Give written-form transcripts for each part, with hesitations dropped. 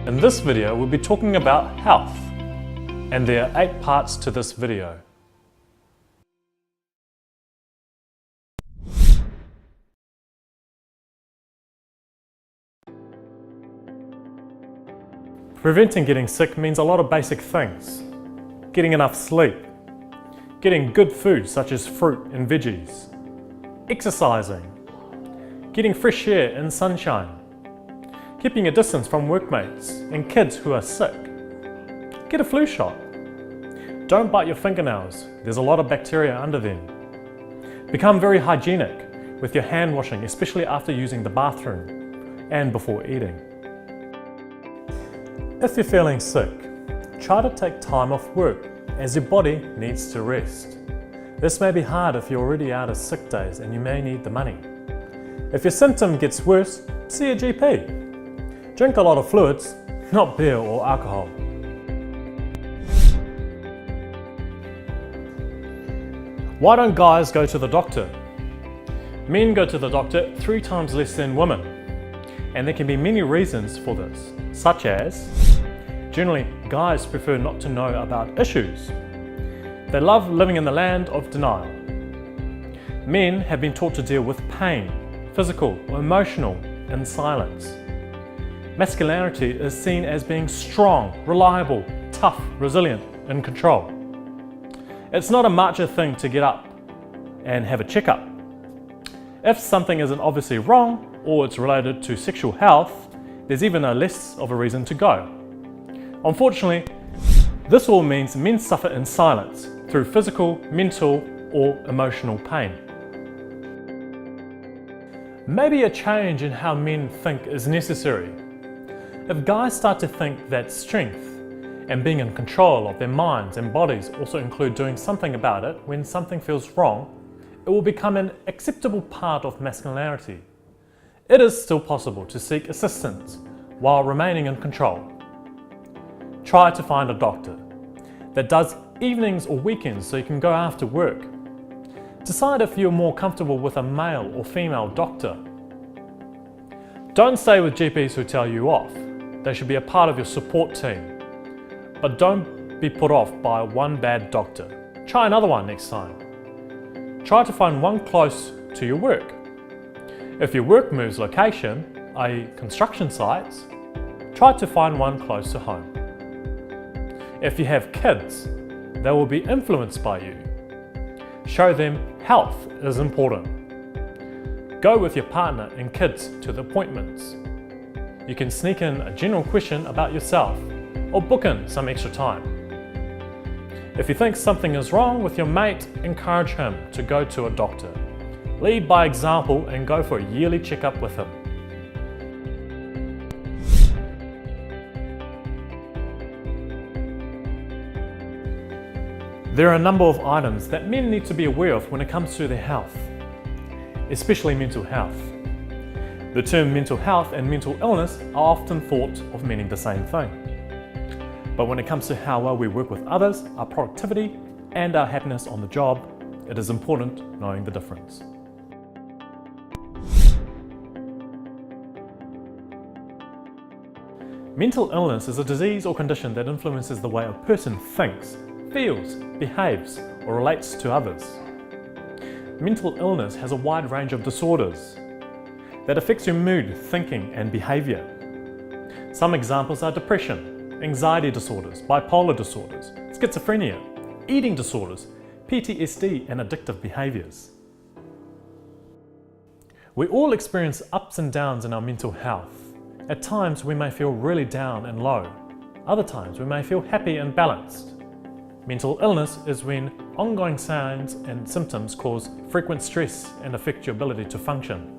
In this video, we'll be talking about health, and there are 8 parts to this video. Preventing getting sick means a lot of basic things. Getting enough sleep, getting good food such as fruit and veggies, exercising, getting fresh air and sunshine, keeping a distance from workmates and kids who are sick. Get a flu shot. Don't bite your fingernails, there's a lot of bacteria under them. Become very hygienic with your hand washing, especially after using the bathroom and before eating. If you're feeling sick, try to take time off work as your body needs to rest. This may be hard if you're already out of sick days and you may need the money. If your symptom gets worse, see a GP. Drink a lot of fluids, not beer or alcohol. Why don't guys go to the doctor? Men go to the doctor 3 times less than women, and there can be many reasons for this, such as generally guys prefer not to know about issues. They love living in the land of denial. Men have been taught to deal with pain, physical or emotional, in silence. Masculinity is seen as being strong, reliable, tough, resilient, in control. It's not a macho thing to get up and have a checkup. If something isn't obviously wrong or it's related to sexual health, there's even less of a reason to go. Unfortunately, this all means men suffer in silence through physical, mental, or emotional pain. Maybe a change in how men think is necessary. If guys start to think that strength and being in control of their minds and bodies also include doing something about it when something feels wrong, it will become an acceptable part of masculinity. It is still possible to seek assistance while remaining in control. Try to find a doctor that does evenings or weekends so you can go after work. Decide if you're more comfortable with a male or female doctor. Don't stay with GPs who tell you off. They should be a part of your support team. But don't be put off by one bad doctor. Try another one next time. Try to find one close to your work. If your work moves location, i.e. construction sites, try to find one close to home. If you have kids, they will be influenced by you. Show them health is important. Go with your partner and kids to the appointments. You can sneak in a general question about yourself or book in some extra time. If you think something is wrong with your mate, encourage him to go to a doctor. Lead by example and go for a yearly checkup with him. There are a number of items that men need to be aware of when it comes to their health, especially mental health. The term mental health and mental illness are often thought of meaning the same thing. But when it comes to how well we work with others, our productivity, and our happiness on the job, it is important knowing the difference. Mental illness is a disease or condition that influences the way a person thinks, feels, behaves, or relates to others. Mental illness has a wide range of disorders that affects your mood, thinking, and behavior. Some examples are depression, anxiety disorders, bipolar disorders, schizophrenia, eating disorders, PTSD, and addictive behaviors. We all experience ups and downs in our mental health. At times we may feel really down and low. Other times we may feel happy and balanced. Mental illness is when ongoing signs and symptoms cause frequent stress and affect your ability to function.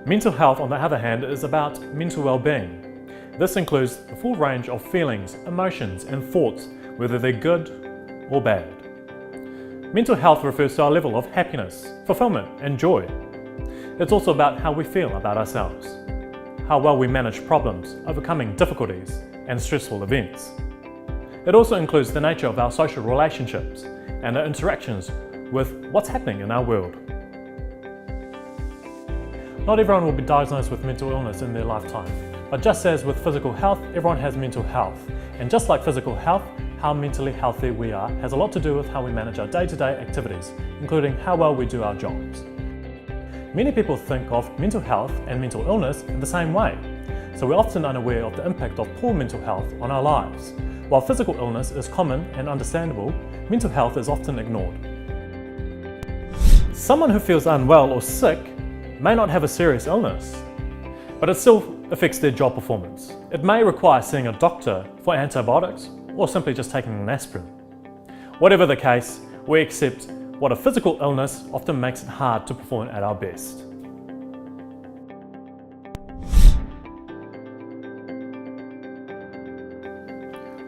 Mental health, on the other hand, is about mental well-being. This includes the full range of feelings, emotions, and thoughts, whether they're good or bad. Mental health refers to our level of happiness, fulfillment, and joy. It's also about how we feel about ourselves, how well we manage problems, overcoming difficulties, and stressful events. It also includes the nature of our social relationships and our interactions with what's happening in our world. Not everyone will be diagnosed with mental illness in their lifetime, but just as with physical health, everyone has mental health. And just like physical health, how mentally healthy we are has a lot to do with how we manage our day-to-day activities, including how well we do our jobs. Many people think of mental health and mental illness in the same way, so we're often unaware of the impact of poor mental health on our lives. While physical illness is common and understandable, mental health is often ignored. Someone who feels unwell or sick may not have a serious illness, but it still affects their job performance. It may require seeing a doctor for antibiotics or simply just taking an aspirin. Whatever the case, we accept what a physical illness often makes it hard to perform at our best.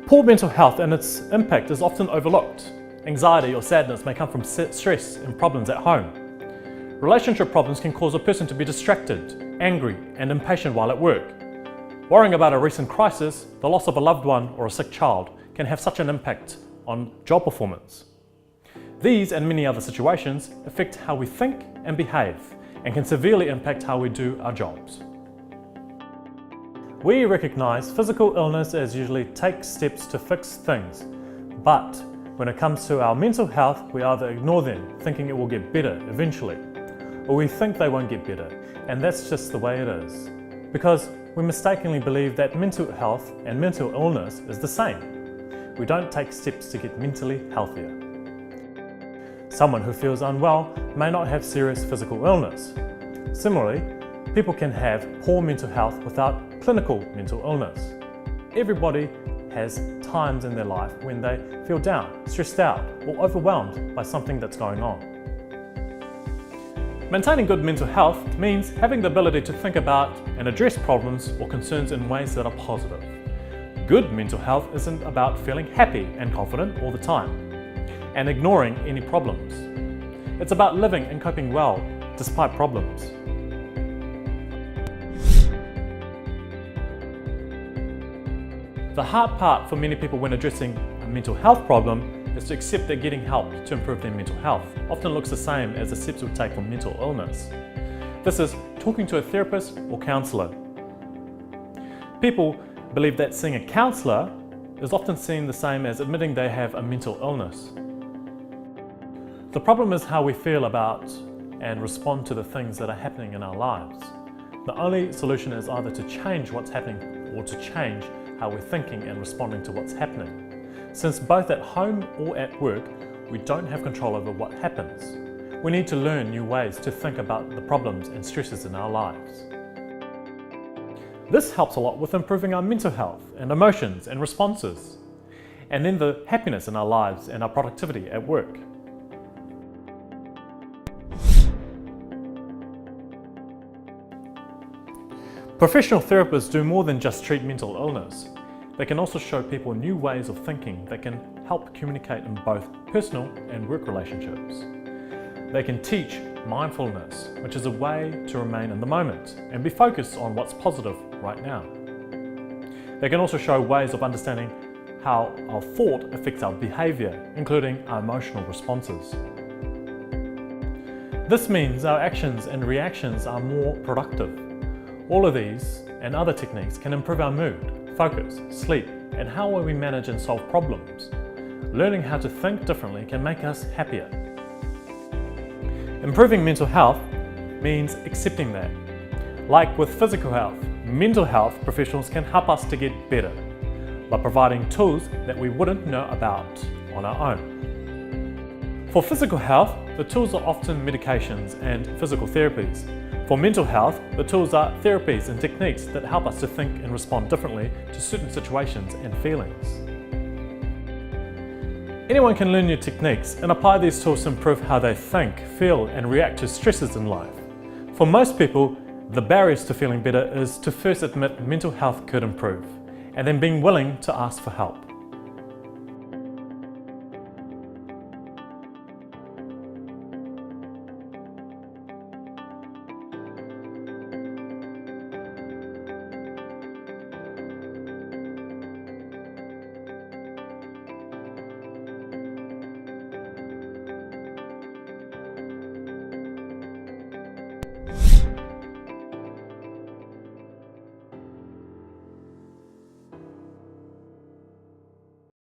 Poor mental health and its impact is often overlooked. Anxiety or sadness may come from stress and problems at home. Relationship problems can cause a person to be distracted, angry, and impatient while at work. Worrying about a recent crisis, the loss of a loved one, or a sick child can have such an impact on job performance. These and many other situations affect how we think and behave, and can severely impact how we do our jobs. We recognize physical illness as usually take steps to fix things, but when it comes to our mental health, we either ignore them, thinking it will get better eventually, or we think they won't get better, and that's just the way it is. Because we mistakenly believe that mental health and mental illness is the same. We don't take steps to get mentally healthier. Someone who feels unwell may not have serious physical illness. Similarly, people can have poor mental health without clinical mental illness. Everybody has times in their life when they feel down, stressed out, or overwhelmed by something that's going on. Maintaining good mental health means having the ability to think about and address problems or concerns in ways that are positive. Good mental health isn't about feeling happy and confident all the time and ignoring any problems. It's about living and coping well despite problems. The hard part for many people when addressing a mental health problem is to accept that getting help to improve their mental health often looks the same as the steps we take for mental illness. This is talking to a therapist or counsellor. People believe that seeing a counsellor is often seen the same as admitting they have a mental illness. The problem is how we feel about and respond to the things that are happening in our lives. The only solution is either to change what's happening or to change how we're thinking and responding to what's happening. Since both at home or at work, we don't have control over what happens. We need to learn new ways to think about the problems and stresses in our lives. This helps a lot with improving our mental health and emotions and responses, and then the happiness in our lives and our productivity at work. Professional therapists do more than just treat mental illness. They can also show people new ways of thinking that can help communicate in both personal and work relationships. They can teach mindfulness, which is a way to remain in the moment and be focused on what's positive right now. They can also show ways of understanding how our thought affects our behaviour, including our emotional responses. This means our actions and reactions are more productive. All of these and other techniques can improve our mood, focus, sleep, and how we manage and solve problems. Learning how to think differently can make us happier. Improving mental health means accepting that. Like with physical health, mental health professionals can help us to get better by providing tools that we wouldn't know about on our own. For physical health, the tools are often medications and physical therapies. For mental health, the tools are therapies and techniques that help us to think and respond differently to certain situations and feelings. Anyone can learn new techniques and apply these tools to improve how they think, feel, and react to stresses in life. For most people, the barriers to feeling better is to first admit mental health could improve, and then being willing to ask for help.